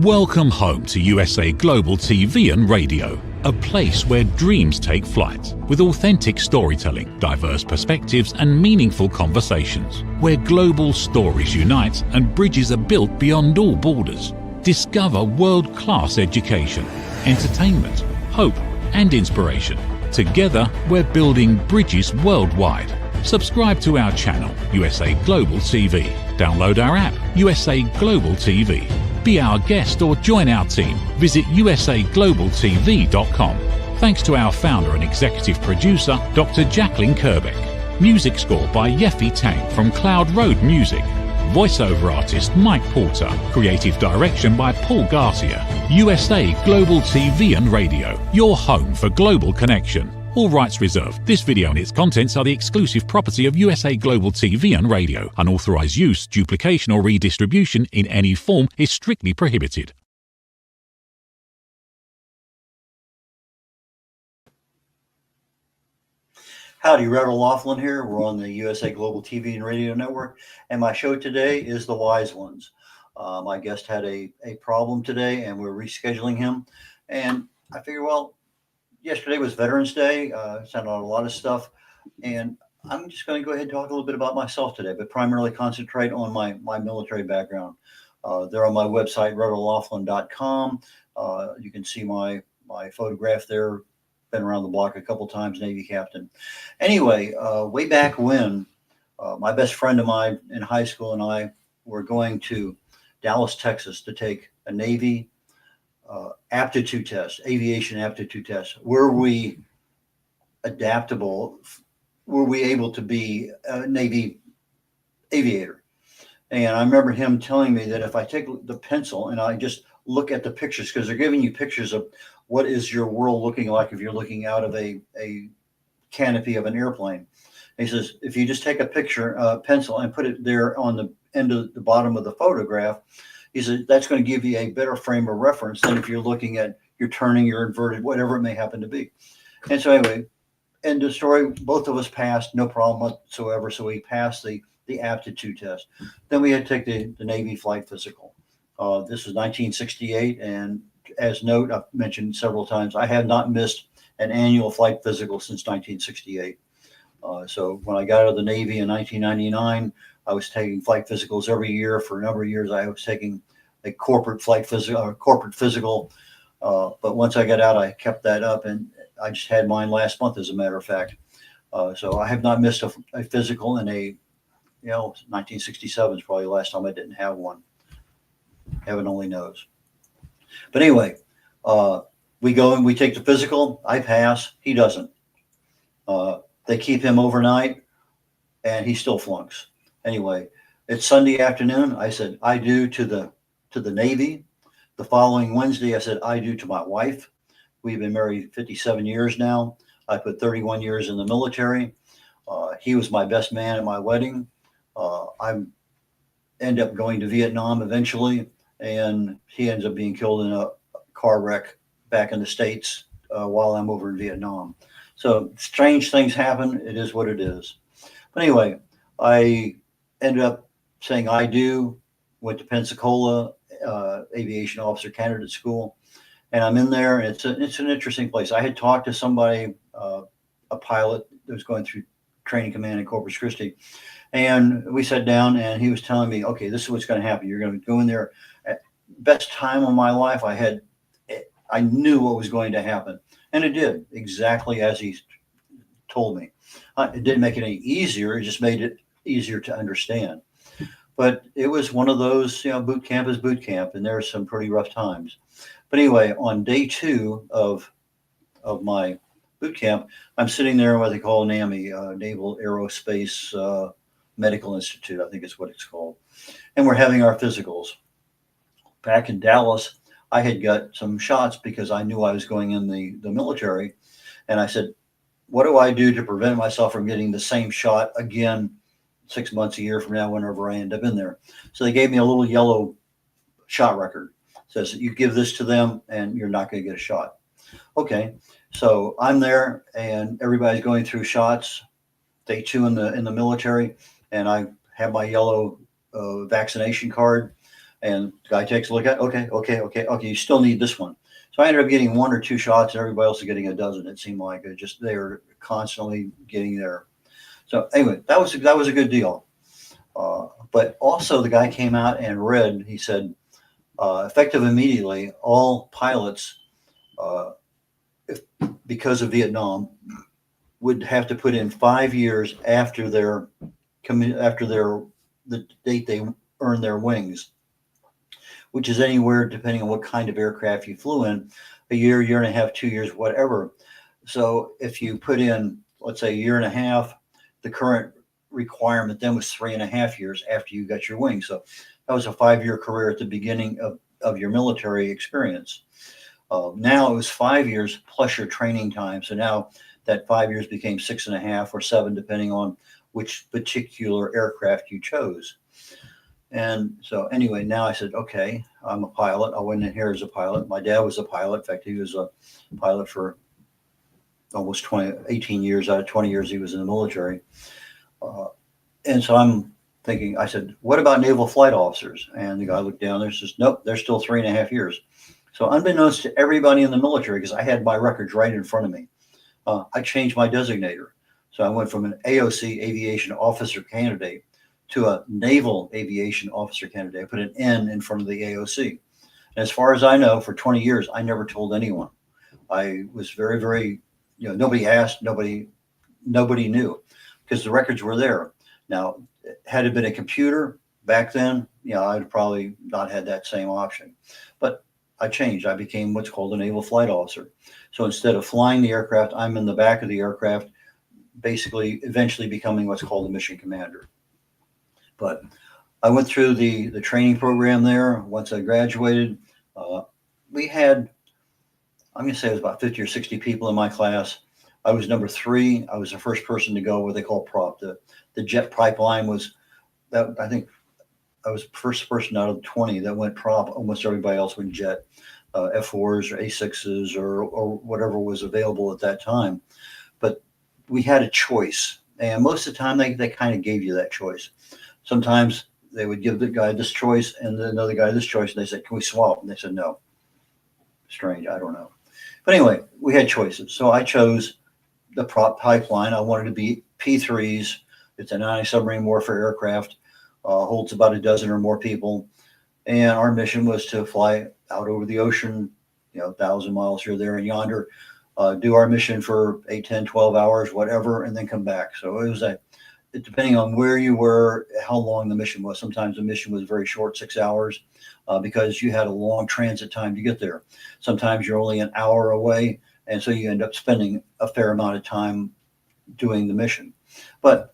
Welcome home to USA Global TV and Radio, a place where dreams take flight, with authentic storytelling, diverse perspectives and meaningful conversations, where global stories unite and bridges are built beyond all borders. Discover world-class education, entertainment, hope and inspiration. Together, we're building bridges worldwide. Subscribe to our channel, USA Global TV. Download our app, USA Global TV. Be our guest or join our team. Visit usaglobaltv.com. Thanks to our founder and executive producer, Dr. Jacqueline Kerbeck. Music score by Yeffy Tang from Cloud Road Music. Voiceover artist Mike Porter. Creative direction by Paul Garcia. USA Global TV and Radio, your home for global connection. All rights reserved. This video and its contents are the exclusive property of USA Global TV and Radio. Unauthorized use, duplication or redistribution in any form is strictly prohibited. Howdy, Reverend Laughlin here. We're on the USA Global TV and Radio Network, and my show today is The Wise Ones. My guest had a problem today, and we're rescheduling him. And I figured, well, yesterday was Veterans Day. Sent out a lot of stuff, and I'm just going to go ahead and talk a little bit about myself today, but primarily concentrate on my military background. They're on my website, reverendlaughlin.com. You can see my photograph there. Been around the block a couple times, Navy captain. Anyway, way back when, my best friend of mine in high school and I were going to Dallas, Texas to take a Navy aptitude test, aviation aptitude test. Were we adaptable? Were we able to be a Navy aviator? And I remember him telling me that if I take the pencil and I just look at the pictures, because they're giving you pictures of what is your world looking like if you're looking out of a canopy of an airplane. And he says, if you just take a picture, pencil, and put it there on the end of the bottom of the photograph, he said, that's going to give you a better frame of reference than if you're looking at, you're turning, you're inverted, whatever it may happen to be. And so anyway, end of story, both of us passed, no problem whatsoever. So we passed the aptitude test. Then we had to take the Navy flight physical. This was 1968, and as note, I've mentioned several times, I have not missed an annual flight physical since 1968. So when I got out of the Navy in 1999, I was taking flight physicals every year. For a number of years, I was taking a corporate flight physical, corporate physical. But once I got out, I kept that up, and I just had mine last month, as a matter of fact. So I have not missed a physical in 1967 is probably the last time I didn't have one. Heaven only knows. But anyway, we go and we take the physical. I pass. He doesn't. They keep him overnight, and he still flunks. Anyway, it's Sunday afternoon. I said, I do to the Navy. The following Wednesday, I said, I do to my wife. We've been married 57 years now. I put 31 years in the military. He was my best man at my wedding. I end up going to Vietnam eventually, and he ends up being killed in a car wreck back in the States while I'm over in Vietnam. So strange things happen. It is what it is. But anyway, I ended up saying I do, went to Pensacola, aviation officer candidate school, and I'm in there, and it's an interesting place. I had talked to somebody, a pilot that was going through training command in Corpus Christi, and we sat down, and he was telling me, okay, this is what's going to happen. You're going to go in there. Best time of my life. I knew what was going to happen, and it did exactly as he told me. It didn't make it any easier. It just made it easier to understand. But it was one of those, boot camp is boot camp, and there are some pretty rough times. But anyway, on day 2 of my boot camp, I'm sitting there in what they call NAMI, Naval Aerospace Medical Institute, I think is what it's called. And we're having our physicals. Back in Dallas, I had got some shots because I knew I was going in the military. And I said, what do I do to prevent myself from getting the same shot again 6 months, a year from now, whenever I end up in there? So they gave me a little yellow shot record. It says, you give this to them and you're not going to get a shot. Okay. So I'm there and everybody's going through shots. Day 2 in the military. And I have my yellow vaccination card. And the guy takes a look at, okay, you still need this one. So I ended up getting 1 or 2 shots, and everybody else was getting a dozen. It seemed like they were constantly getting there. So anyway, that was a good deal. But also the guy came out and read. He said, effective immediately, all pilots, because of Vietnam, would have to put in 5 years after the date they earned their wings, which is anywhere, depending on what kind of aircraft you flew in, a year, year and a half, 2 years, whatever. So if you put in, let's say, a year and a half, the current requirement then was 3.5 years after you got your wings. So that was a 5-year career at the beginning of your military experience. Now it was 5 years plus your training time. So now that 5 years became 6.5 or 7, depending on which particular aircraft you chose. And so anyway, now I said, okay, I'm a pilot. I went in here as a pilot. My dad was a pilot. In fact, he was a pilot for almost 18 years out of 20 years he was in the military. And so I'm thinking, I said, what about naval flight officers? And the guy looked down there and says, nope, they're still 3.5 years. So unbeknownst to everybody in the military, because I had my records right in front of me, I changed my designator. So I went from an AOC aviation officer candidate to a naval aviation officer candidate. I put an N in front of the AOC. And as far as I know, for 20 years, I never told anyone. I was very, very, nobody asked, nobody knew, because the records were there. Now, had it been a computer back then, I'd probably not had that same option. But I changed. I became what's called a naval flight officer. So instead of flying the aircraft, I'm in the back of the aircraft, basically eventually becoming what's called a mission commander. But I went through the training program there. Once I graduated, we had, I'm going to say it was about 50 or 60 people in my class. I was number 3. I was the first person to go what they call prop. The jet pipeline was that. I think I was the first person out of 20 that went prop. Almost everybody else went jet, F4s or A6s or whatever was available at that time. But we had a choice. And most of the time they kind of gave you that choice. Sometimes they would give the guy this choice and another guy this choice. And they said, can we swap? And they said, no. Strange. I don't know. But anyway, we had choices. So I chose the prop pipeline. I wanted to be P3s. It's an anti-submarine warfare aircraft, holds about a dozen or more people. And our mission was to fly out over the ocean, 1,000 miles here, there, and yonder, do our mission for 8, 10, 12 hours, whatever, and then come back. So it was depending on where you were, how long the mission was. Sometimes the mission was very short, 6 hours, because you had a long transit time to get there. Sometimes you're only an hour away, and so you end up spending a fair amount of time doing the mission. But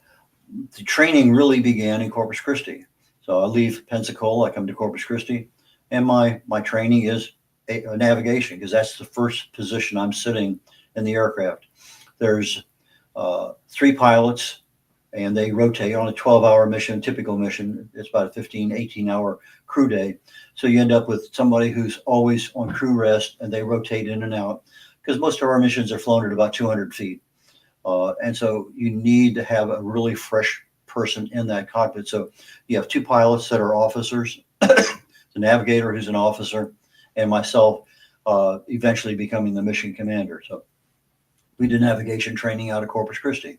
the training really began in Corpus Christi. So I leave Pensacola, I come to Corpus Christi, and my training is navigation, because that's the first position I'm sitting in the aircraft. There's 3 pilots, and they rotate on a 12-hour mission, typical mission. It's about a 15, 18-hour crew day. So you end up with somebody who's always on crew rest, and they rotate in and out, because most of our missions are flown at about 200 feet. And so you need to have a really fresh person in that cockpit. So you have 2 pilots that are officers, the navigator who's an officer, and myself eventually becoming the mission commander. So we did navigation training out of Corpus Christi,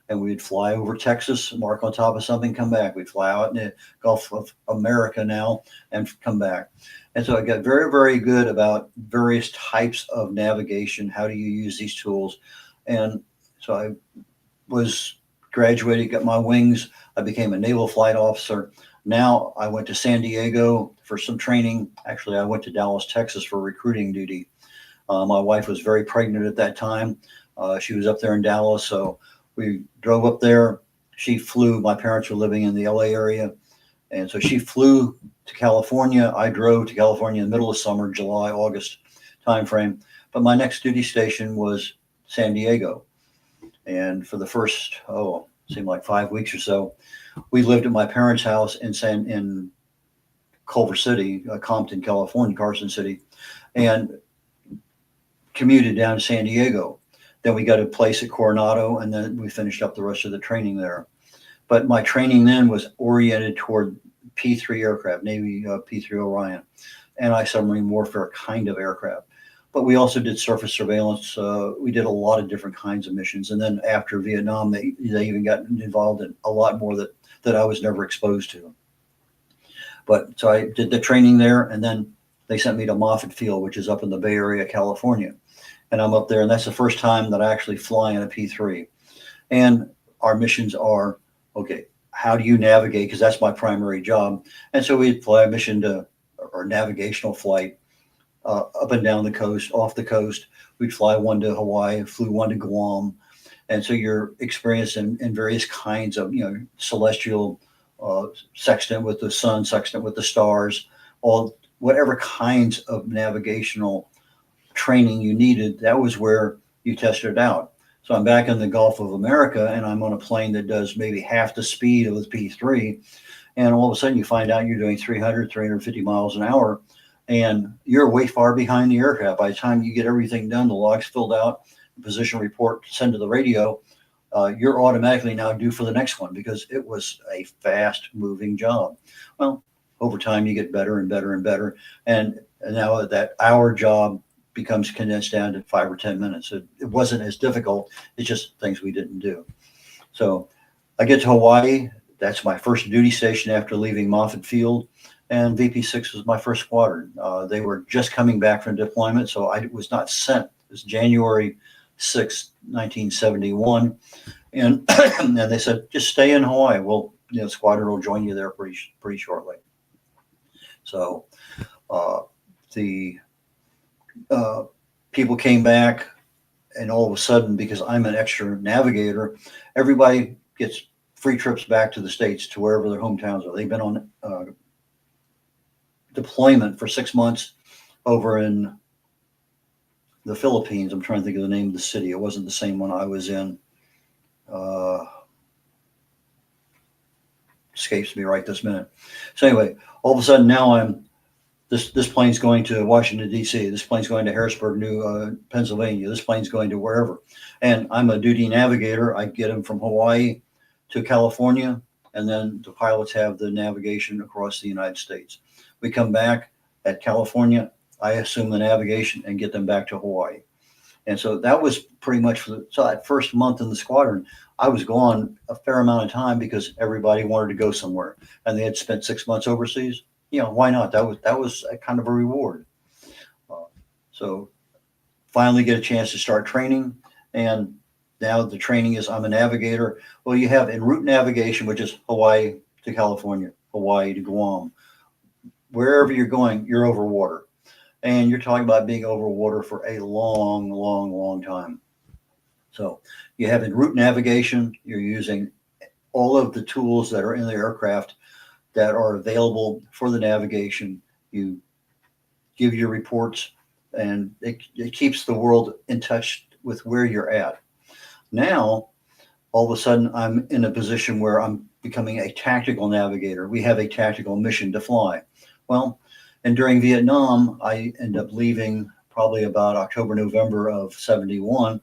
and we'd fly over Texas, mark on top of something, come back. We'd fly out in the Gulf of America now and come back. And so I got very, very good about various types of navigation. How do you use these tools? And so I was graduated, got my wings. I became a naval flight officer. Now I went to San Diego for some training. Actually, I went to Dallas, Texas for recruiting duty. My wife was very pregnant at that time. She was up there in Dallas, so we drove up there. She flew. My parents were living in the LA area, and so she flew to California. I drove to California in the middle of summer, July, August timeframe. But my next duty station was San Diego. And for the first, seemed like 5 weeks or so, we lived at my parents' house in Culver City, Compton, California, Carson City, and commuted down to San Diego. Then we got a place at Coronado, and then we finished up the rest of the training there. But my training then was oriented toward P-3 aircraft, Navy P-3 Orion, anti-submarine warfare kind of aircraft. But we also did surface surveillance. We did a lot of different kinds of missions. And then after Vietnam, they even got involved in a lot more that I was never exposed to. But so I did the training there, and then they sent me to Moffett Field, which is up in the Bay Area, California. And I'm up there, and that's the first time that I actually fly in a P-3. And our missions are, okay, how do you navigate? Because that's my primary job. And so we'd fly a mission or navigational flight up and down the coast, off the coast. We'd fly one to Hawaii, flew one to Guam. And so you're experiencing in various kinds of, celestial sextant with the sun, sextant with the stars, whatever kinds of navigational training you needed. That was where you tested it out. So I'm back in the Gulf of America, and I'm on a plane that does maybe half the speed of the P-3. And all of a sudden you find out you're doing 300, 350 miles an hour, and you're way far behind the aircraft. By the time you get everything done, the logs filled out, the position report sent to the radio, you're automatically now due for the next one because it was a fast moving job. Well, over time you get better and better and better. And now that hour job becomes condensed down to 5 or 10 minutes. It wasn't as difficult. It's just things we didn't do. So I get to Hawaii. That's my first duty station after leaving Moffett Field. And VP6 was my first squadron. They were just coming back from deployment, so I was not sent. It was January 6, 1971. And and they said, just stay in Hawaii. Well, squadron will join you there pretty shortly. So the people came back, and all of a sudden, because I'm an extra navigator, everybody gets free trips back to the States, to wherever their hometowns are. They've been on deployment for 6 months over in the Philippines. I'm trying to think of the name of the city. It wasn't the same one I was in. Escapes me right this minute. So anyway, all of a sudden now this plane's going to Washington, D.C. This plane's going to Harrisburg, Pennsylvania. This plane's going to wherever. And I'm a duty navigator. I get them from Hawaii to California, and then the pilots have the navigation across the United States. We come back at California, I assume the navigation and get them back to Hawaii. And so that was pretty much so that first month in the squadron, I was gone a fair amount of time because everybody wanted to go somewhere, and they had spent 6 months overseas. Why not? That was a kind of a reward. So finally get a chance to start training, and now the training is I'm a navigator. Well, you have en route navigation, which is Hawaii to California, Hawaii to Guam. Wherever you're going, you're over water. And you're talking about being over water for a long, long, long time. So you have en route navigation. You're using all of the tools that are in the aircraft that are available for the navigation. You give your reports, and it keeps the world in touch with where you're at. Now, all of a sudden, I'm in a position where I'm becoming a tactical navigator. We have a tactical mission to fly. Well, and during Vietnam, I end up leaving probably about October, November of 71.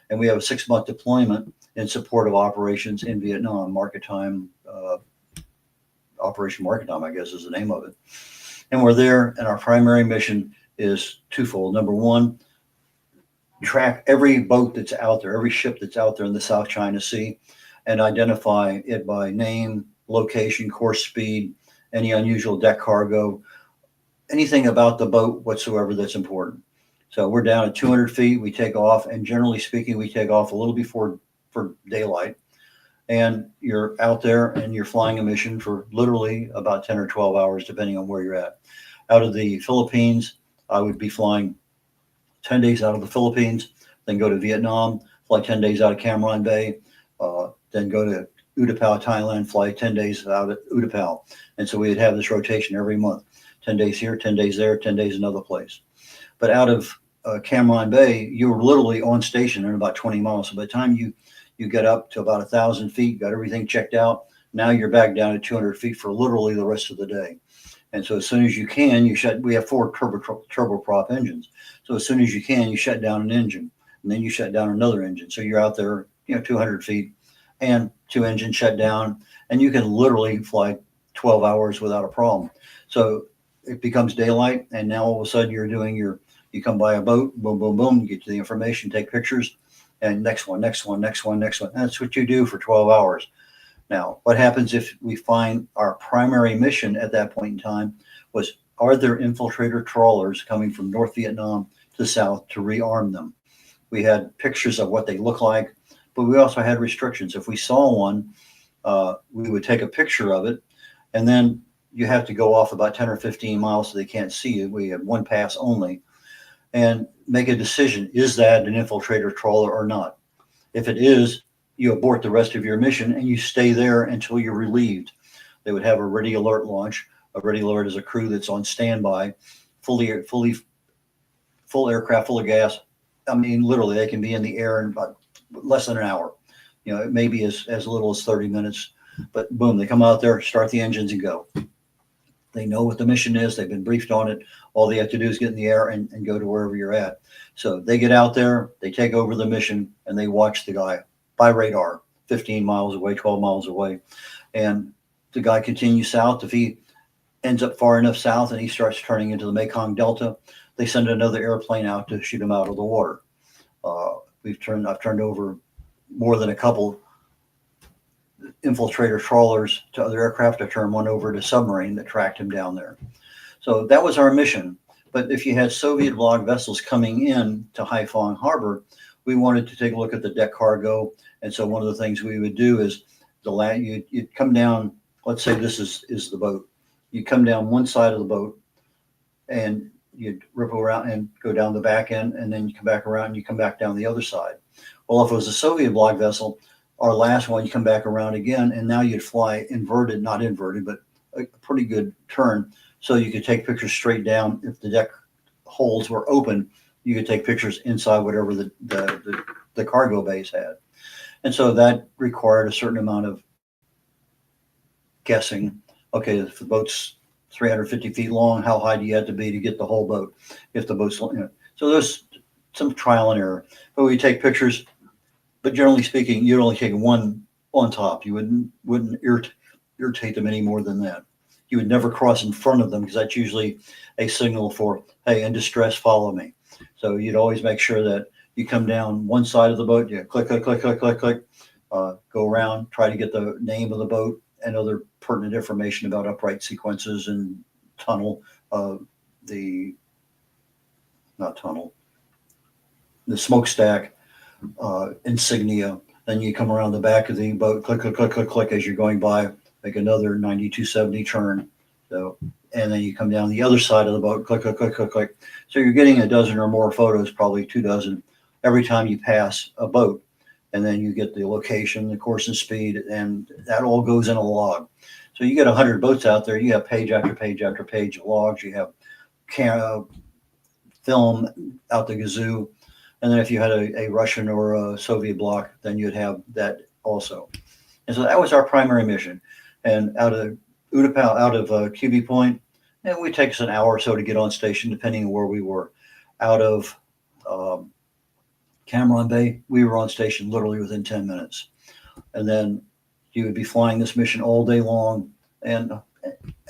And we have a 6-month deployment in support of operations in Vietnam. Operation Market Time, I guess is the name of it. And we're there, and our primary mission is twofold. Number one, track every boat that's out there, every ship that's out there in the South China Sea, and identify it by name, location, course speed, any unusual deck cargo, anything about the boat whatsoever that's important. So we're down at 200 feet. We take off, and generally speaking, we take off a little before for daylight. And you're out there, and you're flying a mission for literally about 10 or 12 hours, depending on where you're at. Out of the Philippines, I would be flying 10 days out of the Philippines, then go to Vietnam, fly 10 days out of Cam Ranh Bay, then go to Utapao, Thailand, fly 10 days out of Utapao. And so we'd have this rotation every month, 10 days here, 10 days there, 10 days another place. But out of Cam Ranh Bay, you were literally on station in about 20 miles. So by the time you get up to about 1,000 feet, got everything checked out, now you're back down to 200 feet for literally the rest of the day. And so as soon as you can, we have 4 turboprop engines. So as soon as you can, you shut down an engine, and then you shut down another engine. So you're out there, 200 feet, and 2 engines shut down, and you can literally fly 12 hours without a problem. So it becomes daylight, and now all of a sudden you come by a boat, boom, boom, boom, you get to the information, take pictures, and next one, next one, next one, next one. That's what you do for 12 hours. Now, what happens if we find our primary mission at that point in time was, are there infiltrator trawlers coming from North Vietnam to South to rearm them? We had pictures of what they look like, but we also had restrictions. If we saw one, we would take a picture of it, and then you have to go off about 10 or 15 miles so they can't see you. We have one pass only, and make a decision. Is that an infiltrator trawler or not? If it is, you abort the rest of your mission and you stay there until you're relieved. They would have a ready alert launch. A ready alert is a crew that's on standby, full aircraft, full of gas. I mean, literally, they can be in the air in about less than an hour. You know, it may be as little as 30 minutes, but boom, they come out there, start the engines and go. They know what the mission is. They've been briefed on it. All they have to do is get in the air and go to wherever you're at. So they get out there, they take over the mission, and they watch the guy by radar, 15 miles away, 12 miles away. And the guy continues south. If he ends up far enough south and he starts turning into the Mekong Delta, they send another airplane out to shoot him out of the water. I've turned over more than a couple infiltrator trawlers to other aircraft. I turned one over to submarine that tracked him down there. So that was our mission. But if you had Soviet bloc vessels coming in to Haiphong Harbor, we wanted to take a look at the deck cargo. And so one of the things we would do is you'd come down, let's say this is the boat. You come down one side of the boat and you'd ripple around and go down the back end, and then you come back around and you come back down the other side. Well, if it was a Soviet bloc vessel, our last one, you come back around again, and now you'd fly inverted, not inverted, but a pretty good turn. So you could take pictures straight down. If the deck holes were open, you could take pictures inside whatever the cargo bays had. And so that required a certain amount of guessing. Okay, if the boat's 350 feet long, how high do you have to be to get the whole boat? If the boat's, so there's some trial and error. But we take pictures, but generally speaking, you'd only take one on top. You wouldn't irritate them any more than that. You would never cross in front of them, because that's usually a signal for, hey, in distress, follow me. So you'd always make sure that you come down one side of the boat, you click, click, click, click, click, click, go around, try to get the name of the boat and other pertinent information about upright sequences and tunnel, the smokestack, insignia. Then you come around the back of the boat, click, click, click, click, click as you're going by, make another 9270 turn. So, and then you come down the other side of the boat, click, click, click, click, click. So you're getting a dozen or more photos, probably 24, every time you pass a boat. And then you get the location, the course and speed, and that all goes in a log. So you get 100 boats out there, you have page after page after page of logs, you have film out the gazoo. And then if you had a Russian or a Soviet bloc, then you'd have that also. And so that was our primary mission. And out of Utapao, out of QB Point, it would take us an hour or so to get on station, depending on where we were. Out of Cameron Bay, we were on station literally within 10 minutes. And then you would be flying this mission all day long. And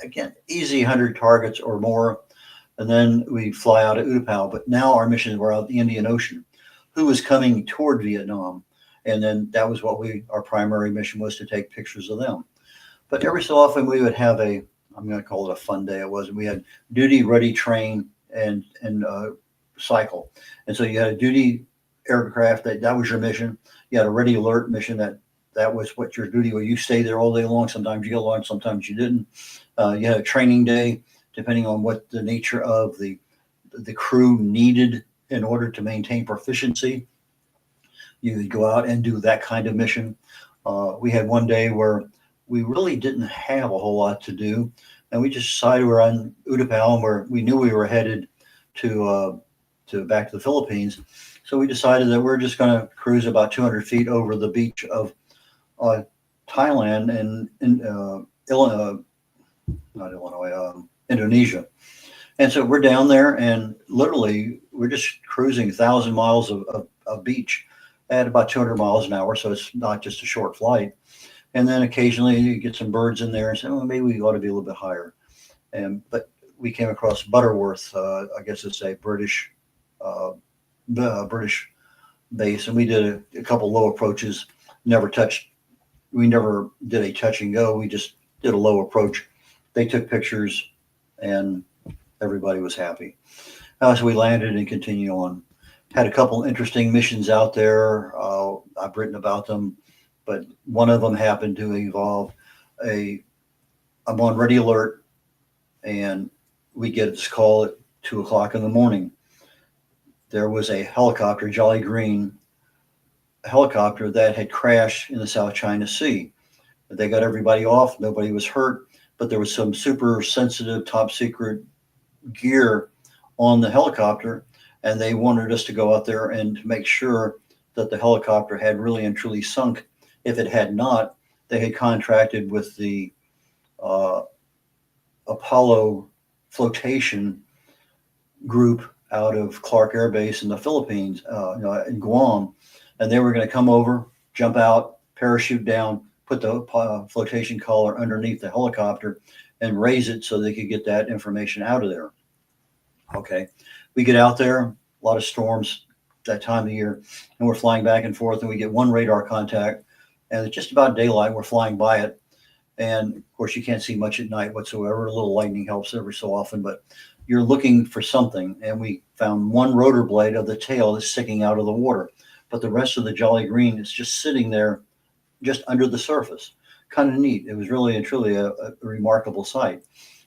again, easy 100 targets or more. And then we fly out of Utapao. But now our missions were out the Indian Ocean. Who was coming toward Vietnam? And then that was what our primary mission was, to take pictures of them. But every so often we would have I'm going to call it a fun day. It wasn't. We had duty, ready, train, and cycle. And so you had a duty aircraft, that was your mission. You had a ready alert mission, that was what your duty was. You stayed there all day long. Sometimes you got lunch, sometimes you didn't. You had a training day, depending on what the nature of the crew needed in order to maintain proficiency. You would go out and do that kind of mission. We had one day where we really didn't have a whole lot to do, and we just decided we're on Utapao, where we knew we were headed to back to the Philippines. So we decided that we're just going to cruise about 200 feet over the beach of Thailand and Indonesia. And so we're down there, and literally we're just cruising 1,000 miles of beach at about 200 miles an hour. So it's not just a short flight. And then occasionally you get some birds in there and say, well, maybe we ought to be a little bit higher. But we came across Butterworth, I guess it's a uh, British base, and we did a couple low approaches. We never did a touch and go. We just did a low approach. They took pictures, and everybody was happy. So we landed and continued on. Had a couple interesting missions out there. I've written about them, but one of them happened to involve I'm on ready alert, and we get this call at 2 o'clock in the morning. There was a helicopter, Jolly Green helicopter, that had crashed in the South China Sea. They got everybody off. Nobody was hurt, but there was some super sensitive, top secret gear on the helicopter, and they wanted us to go out there and make sure that the helicopter had really and truly sunk. If it had not, they had contracted with the Apollo flotation group out of Clark Air Base in the Philippines, in Guam, and they were going to come over, jump out, parachute down, put the flotation collar underneath the helicopter, and raise it so they could get that information out of there. Okay, we get out there, a lot of storms that time of year, and we're flying back and forth, and we get one radar contact, and it's just about daylight. We're flying by it, and of course you can't see much at night whatsoever. A little lightning helps every so often, but you're looking for something, and we found one rotor blade of the tail that's sticking out of the water, but the rest of the Jolly Green is just sitting there just under the surface. Kind of neat. It was really and truly a remarkable sight.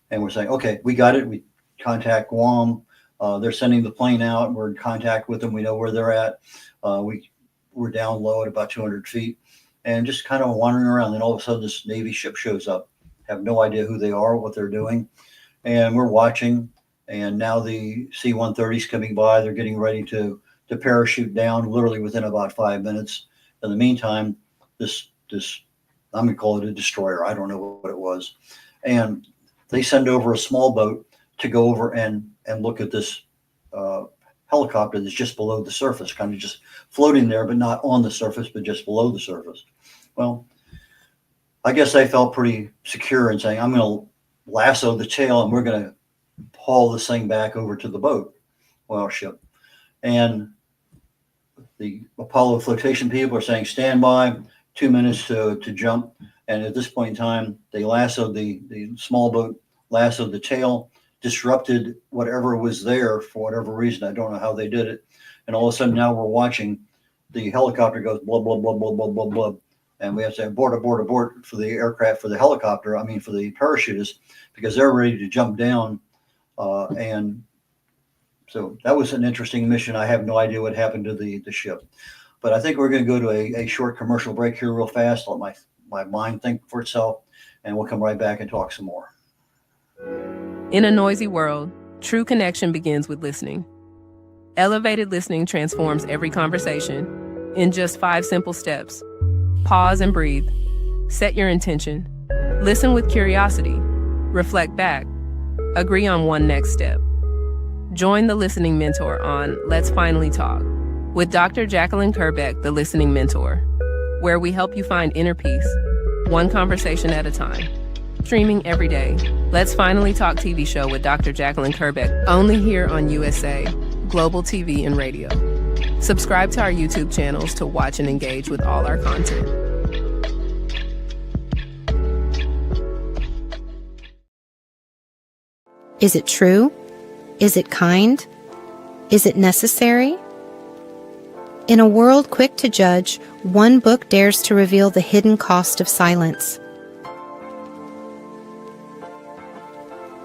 And we're saying, okay, we got it. We contact Guam. They're sending the plane out. We're in contact with them. We know where they're at. We're down low at about 200 feet and just kind of wandering around. And all of a sudden this Navy ship shows up. Have no idea who they are, what they're doing. And we're watching. And now the C-130 is coming by. They're getting ready to parachute down literally within about 5 minutes. In the meantime, this I'm going to call it a destroyer. I don't know what it was. And they send over a small boat to go over and look at this helicopter that's just below the surface, kind of just floating there, but not on the surface, but just below the surface. Well, I guess they felt pretty secure in saying, I'm going to lasso the tail and we're going to haul this thing back over to the boat, oil ship. And the Apollo flotation people are saying, stand by, 2 minutes to jump. And at this point in time, they lassoed the small boat, lassoed the tail, disrupted whatever was there for whatever reason. I don't know how they did it. And all of a sudden now we're watching the helicopter goes blah, blah, blah, blah, blah, blah, blah. And we have to say abort, abort, abort for the aircraft, for the helicopter, for the parachutists, because they're ready to jump down. And so that was an interesting mission. I have no idea what happened to the ship. But I think we're going to go to a short commercial break here real fast. Let my mind think for itself, and we'll come right back and talk some more. In a noisy world, true connection begins with listening. Elevated listening transforms every conversation in just 5 simple steps. Pause and breathe. Set your intention. Listen with curiosity. Reflect back. Agree on one next step. Join the Listening Mentor on Let's Finally Talk with Dr. Jacqueline Kerbeck, the Listening Mentor, where we help you find inner peace, one conversation at a time. Streaming every day, Let's Finally Talk TV show with Dr. Jacqueline Kerbeck, only here on USA, Global TV and Radio. Subscribe to our YouTube channels to watch and engage with all our content. Is it true? Is it kind? Is it necessary? In a world quick to judge, one book dares to reveal the hidden cost of silence.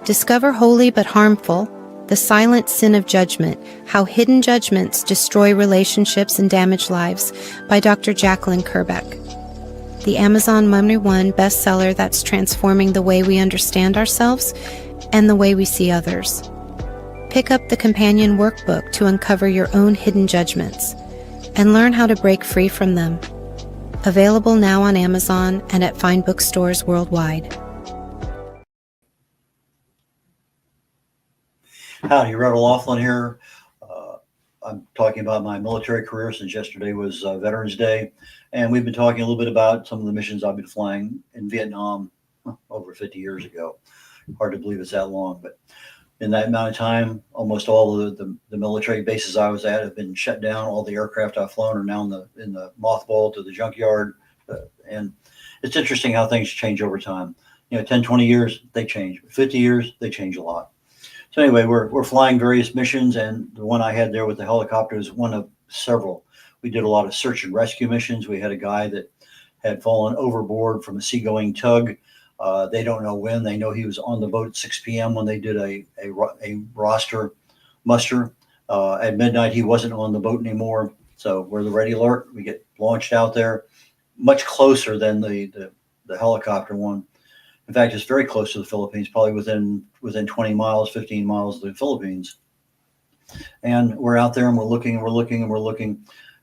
Discover Holy but Harmful, The Silent Sin of Judgment, How Hidden Judgments Destroy Relationships and Damage Lives by Dr. Jacqueline Kerbeck. The Amazon #1 bestseller that's transforming the way we understand ourselves and the way we see others. Pick up the companion workbook to uncover your own hidden judgments and learn how to break free from them. Available now on Amazon and at fine bookstores worldwide. Howdy, Red Laughlin here. I'm talking about my military career since yesterday was Veterans Day. And we've been talking a little bit about some of the missions I've been flying in Vietnam over 50 years ago. Hard to believe it's that long, but in that amount of time, almost all of the military bases I was at have been shut down. All the aircraft I've flown are now in the mothball to the junkyard. And it's interesting how things change over time. 10, 20 years, they change. 50 years, they change a lot. So anyway, we're flying various missions, and the one I had there with the helicopter is one of several. We did a lot of search and rescue missions. We had a guy that had fallen overboard from a seagoing tug. They don't know when. They know he was on the boat at 6 p.m. when they did a roster muster. At midnight, he wasn't on the boat anymore. So we're the ready alert. We get launched out there, much closer than the helicopter one. In fact, it's very close to the Philippines, probably within 20 miles, 15 miles of the Philippines. And we're out there and we're looking.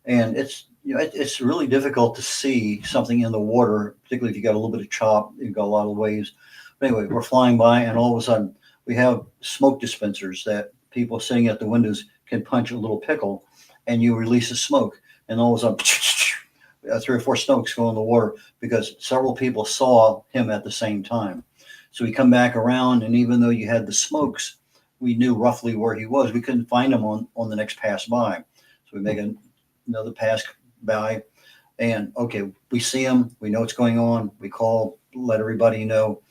And it's really difficult to see something in the water, particularly if you got a little bit of chop, you've got a lot of waves. But anyway, we're flying by, and all of a sudden we have smoke dispensers that people sitting at the windows can punch a little pickle, and you release the smoke, and all of a sudden 3 or 4 smokes go in the water because several people saw him at the same time. So we come back around, and even though you had the smokes, we knew roughly where he was. We couldn't find him on the next pass by. So we make another pass by, and okay, we see him, we know what's going on. We call, let everybody know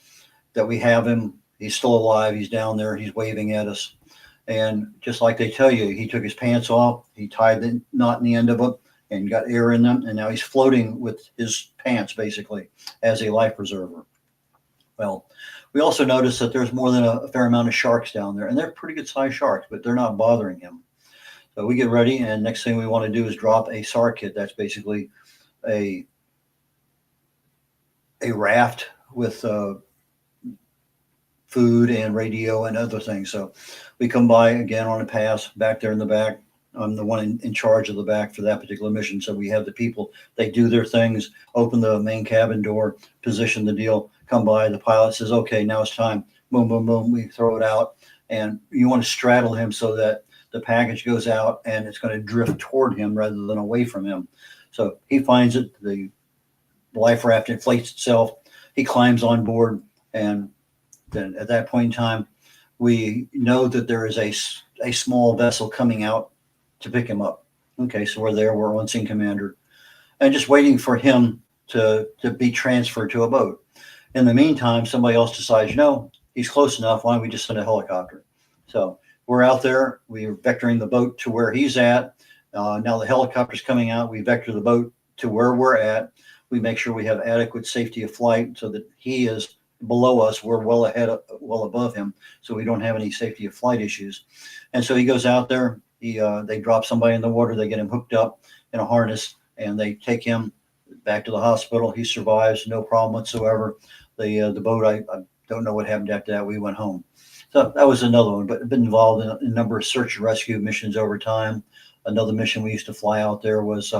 that we have him. He's still alive. He's down there. He's waving at us. And just like they tell you, he took his pants off. He tied the knot in the end of it and got air in them, and now he's floating with his pants basically as a life preserver. Well, we also noticed that there's more than a fair amount of sharks down there, and they're pretty good sized sharks, but they're not bothering him. So we get ready, and next thing we want to do is drop a SAR kit. That's basically a raft with food and radio and other things. So we come by again on a pass back there in the back. I'm the one in charge of the back for that particular mission. So we have the people, they do their things, open the main cabin door, position the deal, come by. The pilot says, okay, now it's time. Boom, boom, boom. We throw it out, and you want to straddle him so that the package goes out and it's going to drift toward him rather than away from him. So he finds it. The life raft inflates itself. He climbs on board, and then at that point in time, we know that there is a small vessel coming out to pick him up. Okay, so we're there. We're on scene, commander, and just waiting for him to be transferred to a boat. In the meantime, somebody else decides, he's close enough. Why don't we just send a helicopter? So we're out there. We're vectoring the boat to where he's at. Now the helicopter's coming out. We vector the boat to where we're at. We make sure we have adequate safety of flight so that he is below us. We're well above him, so we don't have any safety of flight issues. And so he goes out there. They drop somebody in the water. They get him hooked up in a harness, and they take him back to the hospital. He survives, no problem whatsoever. The boat, I don't know what happened after that. We went home. So that was another one, but I've been involved in a number of search and rescue missions over time. Another mission we used to fly out there was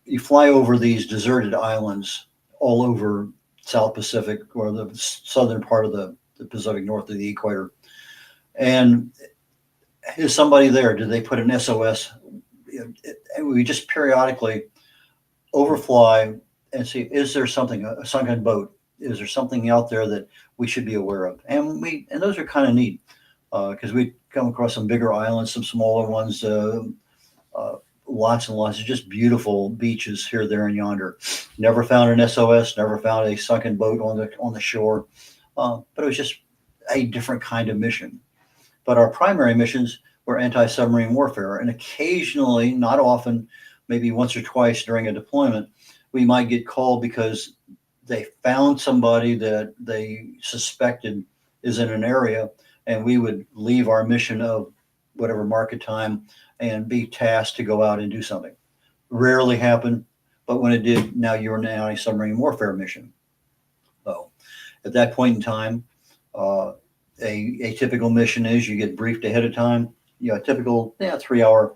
you fly over these deserted islands all over South Pacific, or the southern part of the Pacific north of the equator. And is somebody there? Did they put an SOS? We just periodically overfly and see, is there something, a sunken boat? Is there something out there that we should be aware of? And those are kind of neat because we come across some bigger islands, some smaller ones, lots and lots of just beautiful beaches here, there, and yonder. Never found an SOS, never found a sunken boat on the shore, but it was just a different kind of mission. But our primary missions were anti-submarine warfare, and occasionally, not often, maybe once or twice during a deployment, we might get called because they found somebody that they suspected is in an area, and we would leave our mission of whatever market time and be tasked to go out and do something. Rarely happened, but when it did, now you're in an anti-submarine warfare mission. So at that point in time, a typical mission is you get briefed ahead of time, a typical 3-hour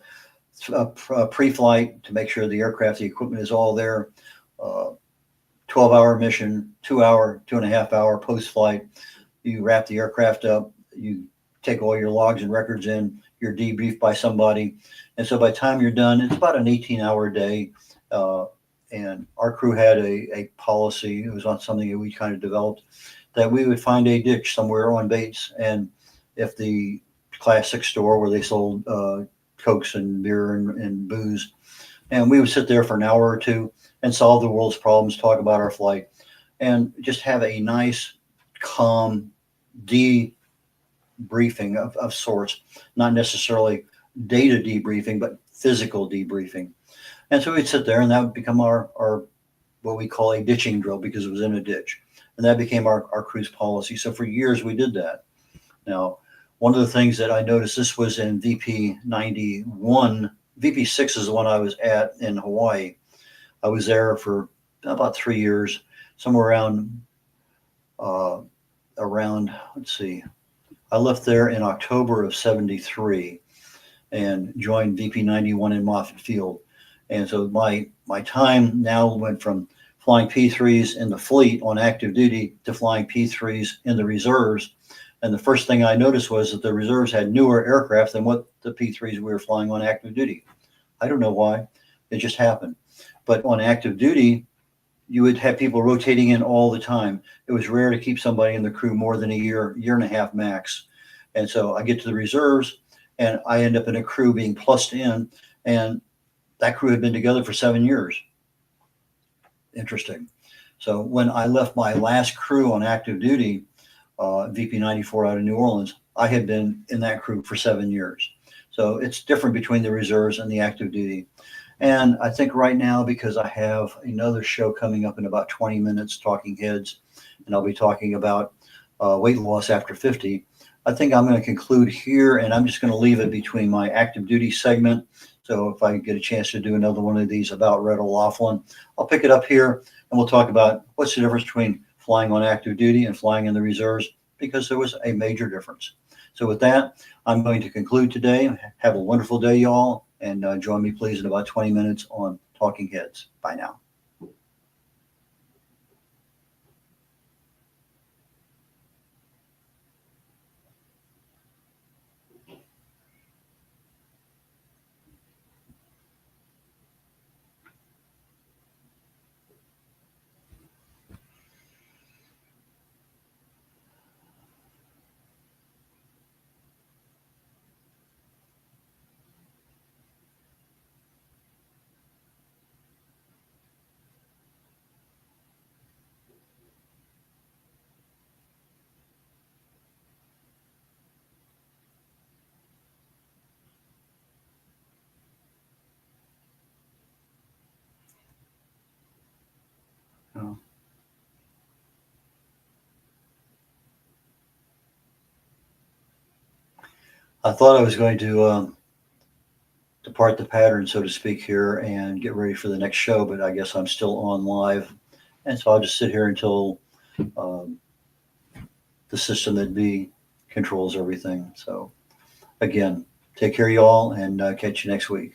pre-flight to make sure the aircraft, the equipment is all there. 12-hour mission, 2.5 hour post-flight. You wrap the aircraft up, you take all your logs and records in, you're debriefed by somebody. And so by the time you're done, it's about an 18-hour day. And our crew had a policy. It was on something that we kind of developed, that we would find a ditch somewhere on Bates. And if the classic store where they sold Cokes and beer and booze, and we would sit there for an hour or two and solve the world's problems, talk about our flight, and just have a nice, calm debriefing of sorts, not necessarily data debriefing, but physical debriefing. And so we'd sit there, and that would become our what we call a ditching drill, because it was in a ditch. And that became our crew's policy. So for years we did that. Now, one of the things that I noticed, this was in VP 91, VP 6 is the one I was at in Hawaii. I was there for about 3 years, somewhere around, let's see, I left there in October of 73 and joined VP 91 in Moffett Field. And so my time now went from flying P3s in the fleet on active duty to flying P3s in the reserves. And the first thing I noticed was that the reserves had newer aircraft than what the P3s we were flying on active duty. I don't know why. It just happened. But on active duty, you would have people rotating in all the time. It was rare to keep somebody in the crew more than a year and a half max. And so I get to the reserves, and I end up in a crew being plussed in, and that crew had been together for 7 years. Interesting. So when I left my last crew on active duty, VP 94 out of New Orleans, I had been in that crew for 7 years. So it's different between the reserves and the active duty. And I think right now, because I have another show coming up in about 20 minutes, Talking Heads, and I'll be talking about weight loss after 50, I think I'm going to conclude here, and I'm just going to leave it between my active duty segment. So if I get a chance to do another one of these about Red O'Loughlin, I'll pick it up here, and we'll talk about what's the difference between flying on active duty and flying in the reserves, because there was a major difference. So with that, I'm going to conclude today. Have a wonderful day, y'all, and join me, please, in about 20 minutes on Talking Heads. Bye now. Oh. I thought I was going to depart the pattern, so to speak, here and get ready for the next show, but I guess I'm still on live. And so I'll just sit here until the system that B controls everything. So again, take care, y'all, and catch you next week.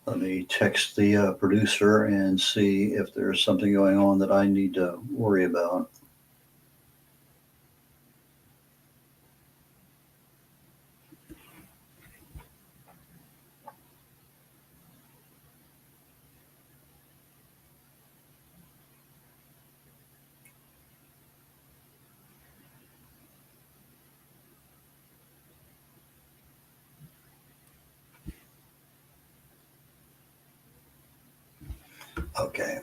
Let me text the producer and see if there's something going on that I need to worry about. Okay.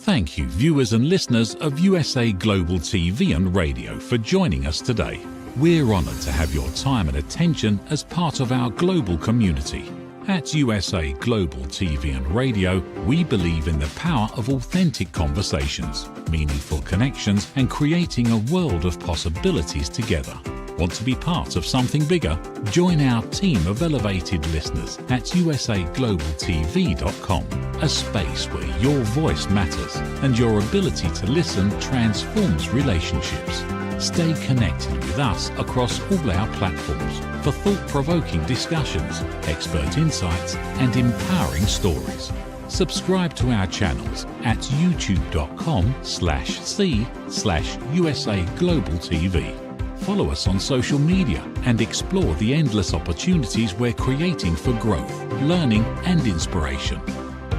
Thank you, viewers and listeners of USA Global TV and Radio, for joining us today. We're honoured to have your time and attention as part of our global community. At USA Global TV and Radio, we believe in the power of authentic conversations, meaningful connections, and creating a world of possibilities together. Want to be part of something bigger? Join our team of elevated listeners at usaglobaltv.com, a space where your voice matters and your ability to listen transforms relationships. Stay connected with us across all our platforms for thought-provoking discussions, expert insights, and empowering stories. Subscribe to our channels at youtube.com/c/USA-Global-TV. Follow us on social media and explore the endless opportunities we're creating for growth, learning, and inspiration.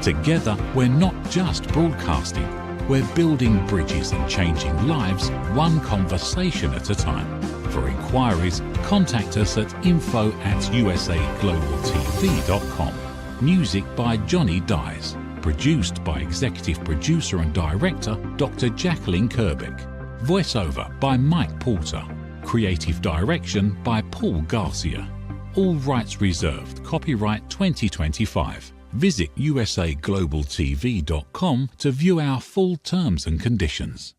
Together, we're not just broadcasting, we're building bridges and changing lives one conversation at a time. For inquiries, contact us at info@usaglobaltv.com. Music by Johnny Dyes. Produced by Executive Producer and Director Dr. Jacqueline Kerbeck. Voiceover by Mike Porter. Creative Direction by Paul Garcia. All rights reserved. Copyright 2025. Visit usaglobaltv.com to view our full terms and conditions.